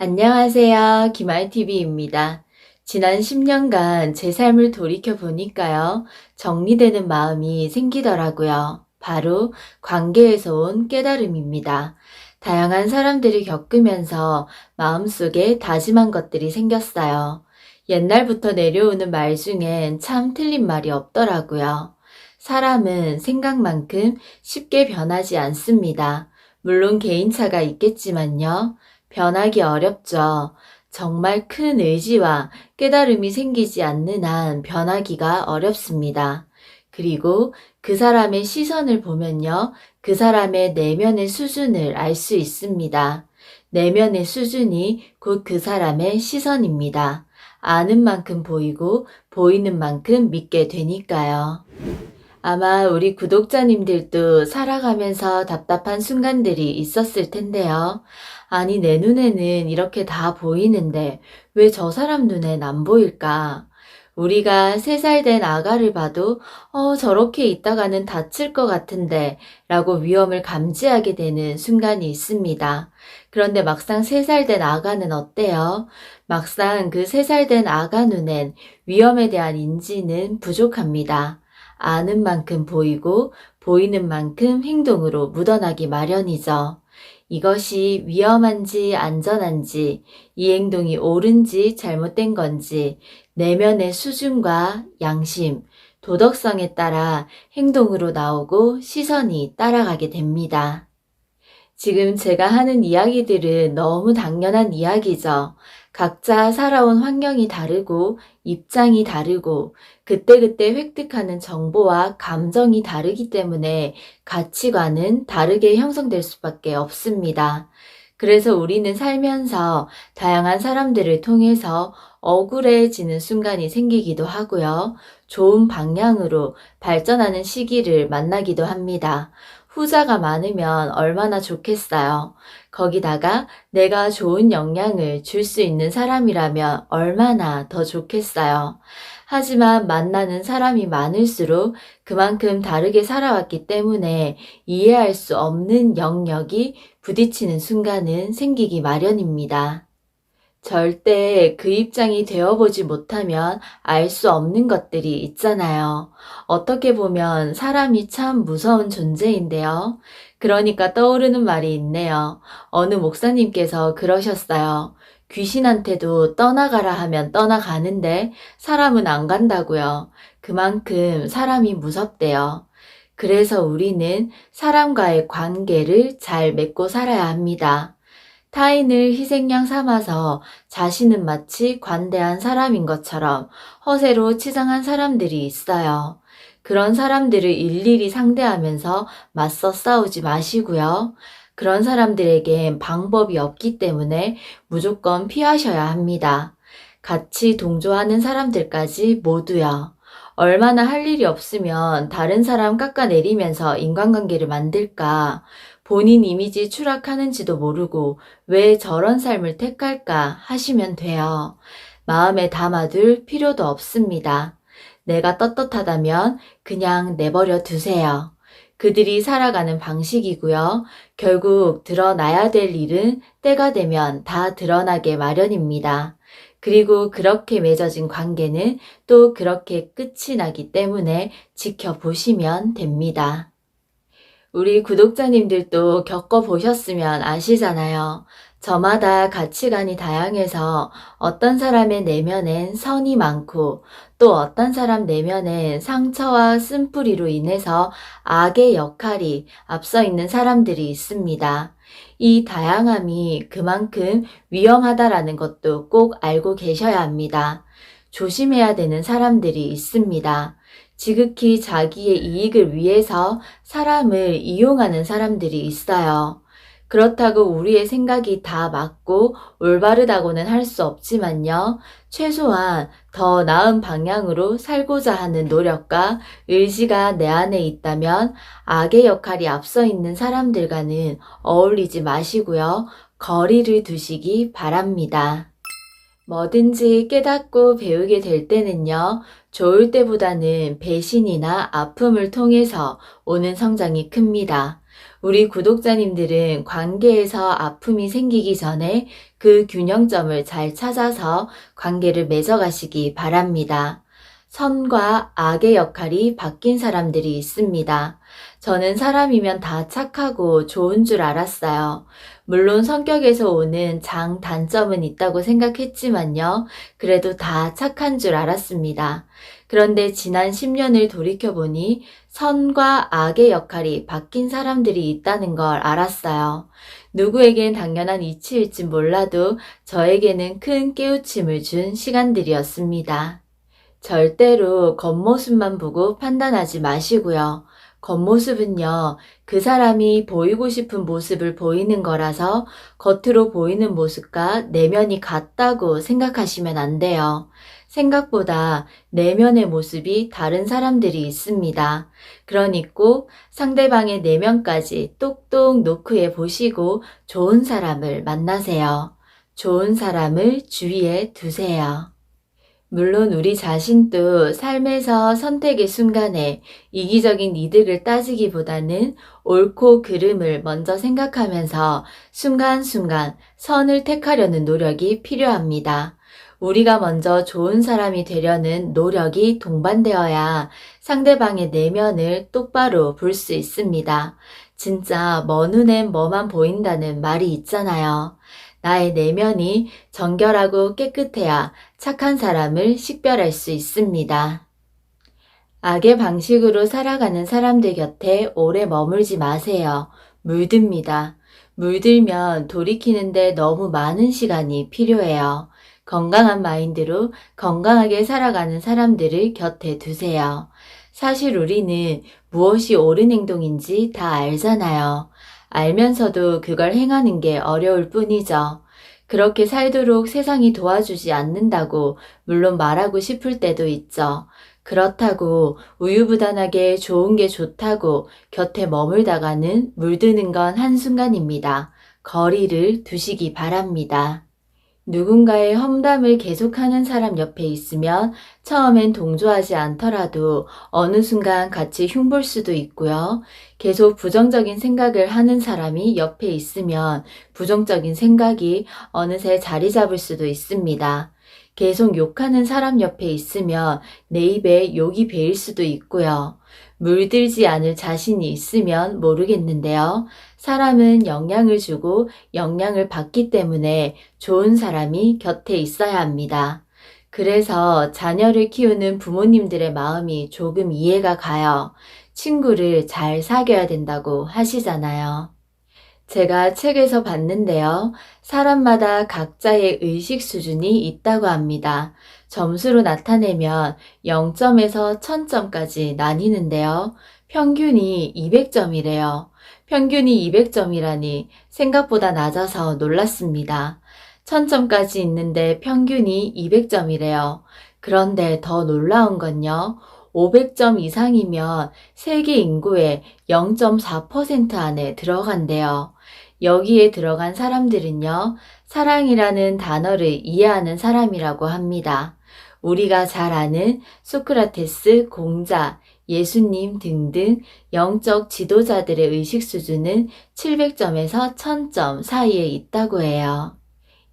안녕하세요. 김알TV입니다. 지난 10년간 제 삶을 돌이켜 보니까요, 정리되는 마음이 생기더라고요. 바로 관계에서 온 깨달음입니다. 다양한 사람들을 겪으면서 마음속에 다짐한 것들이 생겼어요. 옛날부터 내려오는 말 중엔 참 틀린 말이 없더라고요. 사람은 생각만큼 쉽게 변하지 않습니다. 물론 개인차가 있겠지만요. 변하기 어렵죠. 정말 큰 의지와 깨달음이 생기지 않는 한 변하기가 어렵습니다. 그리고 그 사람의 시선을 보면요. 그 사람의 내면의 수준을 알 수 있습니다. 내면의 수준이 곧 그 사람의 시선입니다. 아는 만큼 보이고 보이는 만큼 믿게 되니까요. 아마 우리 구독자님들도 살아가면서 답답한 순간들이 있었을 텐데요. 아니, 내 눈에는 이렇게 다 보이는데 왜 저 사람 눈엔 안 보일까? 우리가 3살 된 아가를 봐도 저렇게 있다가는 다칠 것 같은데 라고 위험을 감지하게 되는 순간이 있습니다. 그런데 막상 3살 된 아가는 어때요? 막상 그 3살 된 아가 눈엔 위험에 대한 인지는 부족합니다. 아는 만큼 보이고 보이는 만큼 행동으로 묻어나기 마련이죠. 이것이 위험한지 안전한지, 이 행동이 옳은지 잘못된 건지 내면의 수준과 양심, 도덕성에 따라 행동으로 나오고 시선이 따라가게 됩니다. 지금 제가 하는 이야기들은 너무 당연한 이야기죠. 각자 살아온 환경이 다르고 입장이 다르고 그때그때 획득하는 정보와 감정이 다르기 때문에 가치관은 다르게 형성될 수밖에 없습니다. 그래서 우리는 살면서 다양한 사람들을 통해서 억울해지는 순간이 생기기도 하고요. 좋은 방향으로 발전하는 시기를 만나기도 합니다. 후자가 많으면 얼마나 좋겠어요. 거기다가 내가 좋은 영향을 줄 수 있는 사람이라면 얼마나 더 좋겠어요. 하지만 만나는 사람이 많을수록 그만큼 다르게 살아왔기 때문에 이해할 수 없는 영역이 부딪히는 순간은 생기기 마련입니다. 절대 그 입장이 되어보지 못하면 알 수 없는 것들이 있잖아요. 어떻게 보면 사람이 참 무서운 존재인데요. 그러니까 떠오르는 말이 있네요. 어느 목사님께서 그러셨어요. 귀신한테도 떠나가라 하면 떠나가는데 사람은 안 간다고요. 그만큼 사람이 무섭대요. 그래서 우리는 사람과의 관계를 잘 맺고 살아야 합니다. 타인을 희생양 삼아서 자신은 마치 관대한 사람인 것처럼 허세로 치장한 사람들이 있어요. 그런 사람들을 일일이 상대하면서 맞서 싸우지 마시고요. 그런 사람들에겐 방법이 없기 때문에 무조건 피하셔야 합니다. 같이 동조하는 사람들까지 모두요. 얼마나 할 일이 없으면 다른 사람 깎아내리면서 인간관계를 만들까? 본인 이미지 추락하는지도 모르고 왜 저런 삶을 택할까 하시면 돼요. 마음에 담아둘 필요도 없습니다. 내가 떳떳하다면 그냥 내버려 두세요. 그들이 살아가는 방식이고요. 결국 드러나야 될 일은 때가 되면 다 드러나게 마련입니다. 그리고 그렇게 맺어진 관계는 또 그렇게 끝이 나기 때문에 지켜보시면 됩니다. 우리 구독자님들도 겪어보셨으면 아시잖아요. 저마다 가치관이 다양해서 어떤 사람의 내면엔 선이 많고 또 어떤 사람 내면엔 상처와 쓴뿌리로 인해서 악의 역할이 앞서 있는 사람들이 있습니다. 이 다양함이 그만큼 위험하다라는 것도 꼭 알고 계셔야 합니다. 조심해야 되는 사람들이 있습니다. 지극히 자기의 이익을 위해서 사람을 이용하는 사람들이 있어요. 그렇다고 우리의 생각이 다 맞고 올바르다고는 할 수 없지만요. 최소한 더 나은 방향으로 살고자 하는 노력과 의지가 내 안에 있다면 악의 역할이 앞서 있는 사람들과는 어울리지 마시고요. 거리를 두시기 바랍니다. 뭐든지 깨닫고 배우게 될 때는요, 좋을 때보다는 배신이나 아픔을 통해서 오는 성장이 큽니다. 우리 구독자님들은 관계에서 아픔이 생기기 전에 그 균형점을 잘 찾아서 관계를 맺어가시기 바랍니다. 선과 악의 역할이 바뀐 사람들이 있습니다. 저는 사람이면 다 착하고 좋은 줄 알았어요. 물론 성격에서 오는 장단점은 있다고 생각했지만요. 그래도 다 착한 줄 알았습니다. 그런데 지난 10년을 돌이켜보니 선과 악의 역할이 바뀐 사람들이 있다는 걸 알았어요. 누구에겐 당연한 이치일지 몰라도 저에게는 큰 깨우침을 준 시간들이었습니다. 절대로 겉모습만 보고 판단하지 마시고요. 겉모습은요, 그 사람이 보이고 싶은 모습을 보이는 거라서 겉으로 보이는 모습과 내면이 같다고 생각하시면 안 돼요. 생각보다 내면의 모습이 다른 사람들이 있습니다. 그러니 꼭 상대방의 내면까지 똑똑 노크해 보시고 좋은 사람을 만나세요. 좋은 사람을 주위에 두세요. 물론 우리 자신도 삶에서 선택의 순간에 이기적인 이득을 따지기보다는 옳고 그름을 먼저 생각하면서 순간순간 선을 택하려는 노력이 필요합니다. 우리가 먼저 좋은 사람이 되려는 노력이 동반되어야 상대방의 내면을 똑바로 볼 수 있습니다. 진짜 먼 눈엔 뭐만 보인다는 말이 있잖아요. 나의 내면이 정결하고 깨끗해야 착한 사람을 식별할 수 있습니다. 악의 방식으로 살아가는 사람들 곁에 오래 머물지 마세요. 물듭니다. 물들면 돌이키는데 너무 많은 시간이 필요해요. 건강한 마인드로 건강하게 살아가는 사람들을 곁에 두세요. 사실 우리는 무엇이 옳은 행동인지 다 알잖아요. 알면서도 그걸 행하는 게 어려울 뿐이죠. 그렇게 살도록 세상이 도와주지 않는다고 물론 말하고 싶을 때도 있죠. 그렇다고 우유부단하게 좋은 게 좋다고 곁에 머물다가는 물드는 건 한순간입니다. 거리를 두시기 바랍니다. 누군가의 험담을 계속하는 사람 옆에 있으면 처음엔 동조하지 않더라도 어느 순간 같이 흉볼 수도 있고요. 계속 부정적인 생각을 하는 사람이 옆에 있으면 부정적인 생각이 어느새 자리 잡을 수도 있습니다. 계속 욕하는 사람 옆에 있으면 내 입에 욕이 배일 수도 있고요. 물들지 않을 자신이 있으면 모르겠는데요. 사람은 영향을 주고 영향을 받기 때문에 좋은 사람이 곁에 있어야 합니다. 그래서 자녀를 키우는 부모님들의 마음이 조금 이해가 가요. 친구를 잘 사귀어야 된다고 하시잖아요. 제가 책에서 봤는데요. 사람마다 각자의 의식 수준이 있다고 합니다. 점수로 나타내면 0점에서 1000점까지 나뉘는데요. 평균이 200점이래요. 평균이 200점이라니 생각보다 낮아서 놀랐습니다. 1000점까지 있는데 평균이 200점이래요. 그런데 더 놀라운 건요. 500점 이상이면 세계 인구의 0.4% 안에 들어간대요. 여기에 들어간 사람들은요, 사랑이라는 단어를 이해하는 사람이라고 합니다. 우리가 잘 아는 소크라테스, 공자, 예수님 등등 영적 지도자들의 의식 수준은 700점에서 1000점 사이에 있다고 해요.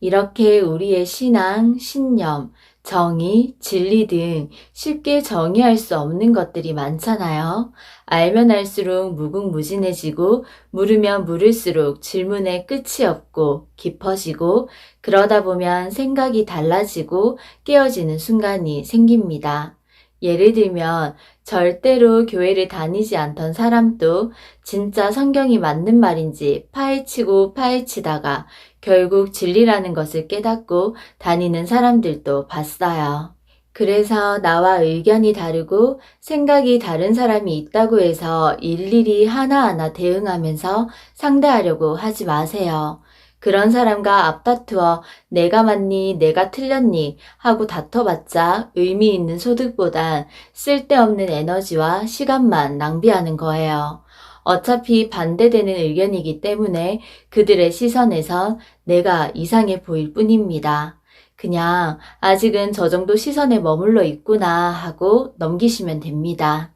이렇게 우리의 신앙, 신념, 정의, 진리 등 쉽게 정의할 수 없는 것들이 많잖아요. 알면 알수록 무궁무진해지고 물으면 물을수록 질문에 끝이 없고 깊어지고 그러다 보면 생각이 달라지고 깨어지는 순간이 생깁니다. 예를 들면 절대로 교회를 다니지 않던 사람도 진짜 성경이 맞는 말인지 파헤치고 파헤치다가 결국 진리라는 것을 깨닫고 다니는 사람들도 봤어요. 그래서 나와 의견이 다르고 생각이 다른 사람이 있다고 해서 일일이 하나하나 대응하면서 상대하려고 하지 마세요. 그런 사람과 앞다투어 내가 맞니 내가 틀렸니 하고 다퉈봤자 의미 있는 소득보단 쓸데없는 에너지와 시간만 낭비하는 거예요. 어차피 반대되는 의견이기 때문에 그들의 시선에선 내가 이상해 보일 뿐입니다. 그냥 아직은 저 정도 시선에 머물러 있구나 하고 넘기시면 됩니다.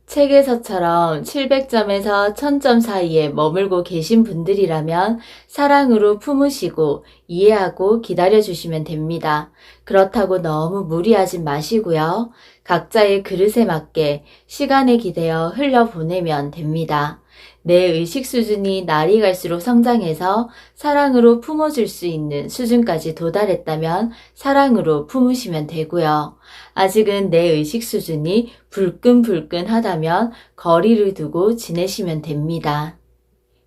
책에서처럼 700점에서 1000점 사이에 머물고 계신 분들이라면 사랑으로 품으시고 이해하고 기다려주시면 됩니다. 그렇다고 너무 무리하지 마시고요. 각자의 그릇에 맞게 시간에 기대어 흘려보내면 됩니다. 내 의식 수준이 날이 갈수록 성장해서 사랑으로 품어줄 수 있는 수준까지 도달했다면 사랑으로 품으시면 되고요. 아직은 내 의식 수준이 불끈불끈하다면 거리를 두고 지내시면 됩니다.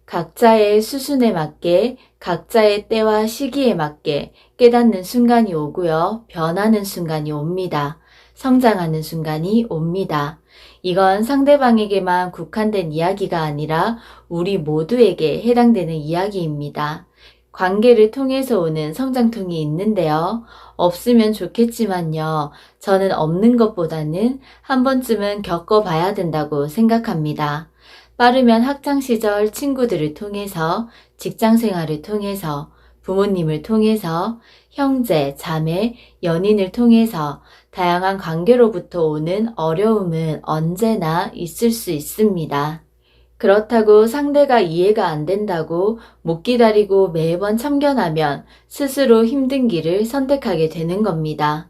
각자의 수준에 맞게, 각자의 때와 시기에 맞게 깨닫는 순간이 오고요. 변하는 순간이 옵니다. 성장하는 순간이 옵니다. 이건 상대방에게만 국한된 이야기가 아니라 우리 모두에게 해당되는 이야기입니다. 관계를 통해서 오는 성장통이 있는데요. 없으면 좋겠지만요. 저는 없는 것보다는 한 번쯤은 겪어봐야 된다고 생각합니다. 빠르면 학창시절 친구들을 통해서, 직장생활을 통해서, 부모님을 통해서, 형제, 자매, 연인을 통해서 다양한 관계로부터 오는 어려움은 언제나 있을 수 있습니다. 그렇다고 상대가 이해가 안 된다고 못 기다리고 매번 참견하면 스스로 힘든 길을 선택하게 되는 겁니다.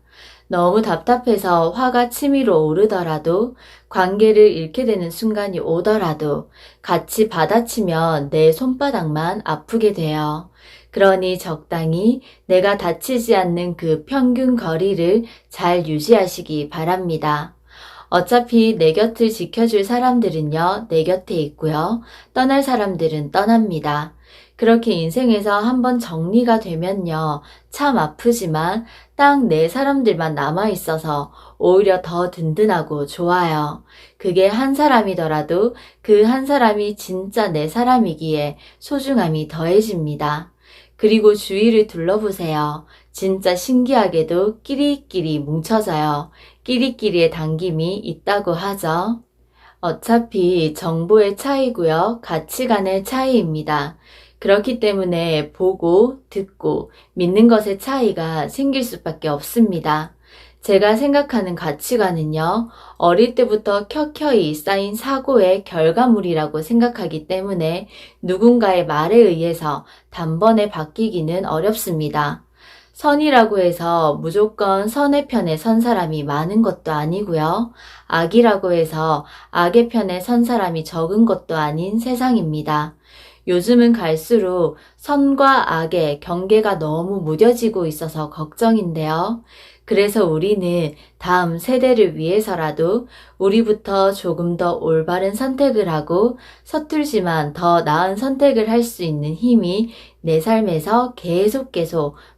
너무 답답해서 화가 치밀어 오르더라도, 관계를 잃게 되는 순간이 오더라도 같이 받아치면 내 손바닥만 아프게 돼요. 그러니 적당히 내가 다치지 않는 그 평균 거리를 잘 유지하시기 바랍니다. 어차피 내 곁을 지켜줄 사람들은요, 내 곁에 있고요. 떠날 사람들은 떠납니다. 그렇게 인생에서 한번 정리가 되면요, 참 아프지만 딱 내 사람들만 남아있어서 오히려 더 든든하고 좋아요. 그게 한 사람이더라도 그 한 사람이 진짜 내 사람이기에 소중함이 더해집니다. 그리고 주위를 둘러보세요. 진짜 신기하게도 끼리끼리 뭉쳐져요. 끼리끼리의 당김이 있다고 하죠. 어차피 정보의 차이고요. 가치관의 차이입니다. 그렇기 때문에 보고, 듣고, 믿는 것의 차이가 생길 수밖에 없습니다. 제가 생각하는 가치관은요, 어릴 때부터 켜켜이 쌓인 사고의 결과물이라고 생각하기 때문에 누군가의 말에 의해서 단번에 바뀌기는 어렵습니다. 선이라고 해서 무조건 선의 편에 선 사람이 많은 것도 아니고요. 악이라고 해서 악의 편에 선 사람이 적은 것도 아닌 세상입니다. 요즘은 갈수록 선과 악의 경계가 너무 무뎌지고 있어서 걱정인데요. 그래서 우리는 다음 세대를 위해서라도 우리부터 조금 더 올바른 선택을 하고 서툴지만 더 나은 선택을 할 수 있는 힘이 내 삶에서 계속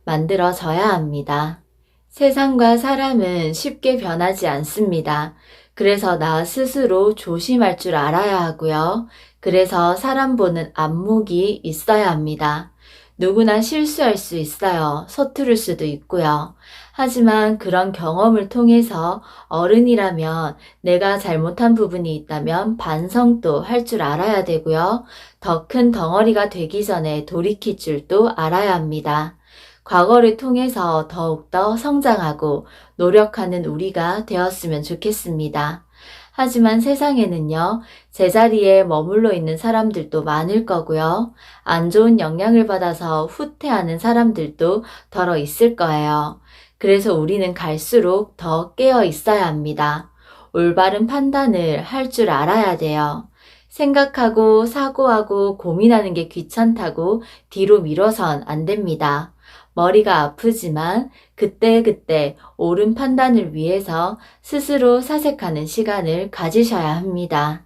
만들어져야 합니다. 세상과 사람은 쉽게 변하지 않습니다. 그래서 나 스스로 조심할 줄 알아야 하고요. 그래서 사람 보는 안목이 있어야 합니다. 누구나 실수할 수 있어요. 서투를 수도 있고요. 하지만 그런 경험을 통해서 어른이라면 내가 잘못한 부분이 있다면 반성도 할 줄 알아야 되고요. 더 큰 덩어리가 되기 전에 돌이킬 줄도 알아야 합니다. 과거를 통해서 더욱더 성장하고 노력하는 우리가 되었으면 좋겠습니다. 하지만 세상에는요, 제자리에 머물러 있는 사람들도 많을 거고요. 안 좋은 영향을 받아서 후퇴하는 사람들도 더러 있을 거예요. 그래서 우리는 갈수록 더 깨어 있어야 합니다. 올바른 판단을 할 줄 알아야 돼요. 생각하고 사고하고 고민하는 게 귀찮다고 뒤로 미뤄선 안 됩니다. 머리가 아프지만 그때그때 옳은 판단을 위해서 스스로 사색하는 시간을 가지셔야 합니다.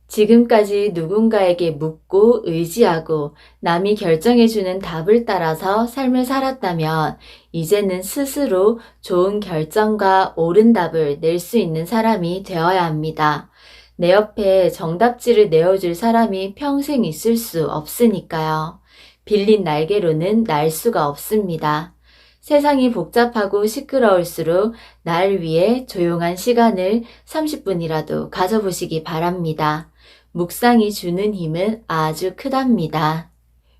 지금까지 누군가에게 묻고 의지하고 남이 결정해주는 답을 따라서 삶을 살았다면 이제는 스스로 좋은 결정과 옳은 답을 낼 수 있는 사람이 되어야 합니다. 내 옆에 정답지를 내어줄 사람이 평생 있을 수 없으니까요. 빌린 날개로는 날 수가 없습니다. 세상이 복잡하고 시끄러울수록 날 위해 조용한 시간을 30분이라도 가져보시기 바랍니다. 묵상이 주는 힘은 아주 크답니다.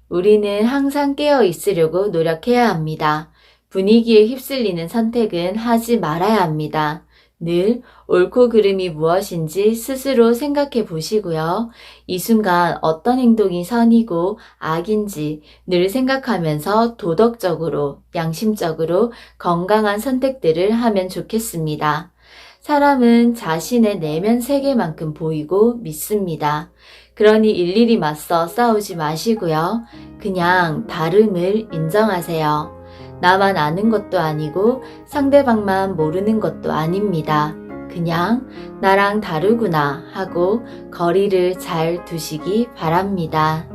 우리는 항상 깨어 있으려고 노력해야 합니다. 분위기에 휩쓸리는 선택은 하지 말아야 합니다. 늘 옳고 그름이 무엇인지 스스로 생각해 보시고요. 이 순간 어떤 행동이 선이고 악인지 늘 생각하면서 도덕적으로, 양심적으로 건강한 선택들을 하면 좋겠습니다. 사람은 자신의 내면 세계만큼 보이고 믿습니다. 그러니 일일이 맞서 싸우지 마시고요. 그냥 다름을 인정하세요. 나만 아는 것도 아니고 상대방만 모르는 것도 아닙니다. 그냥 나랑 다르구나 하고 거리를 잘 두시기 바랍니다.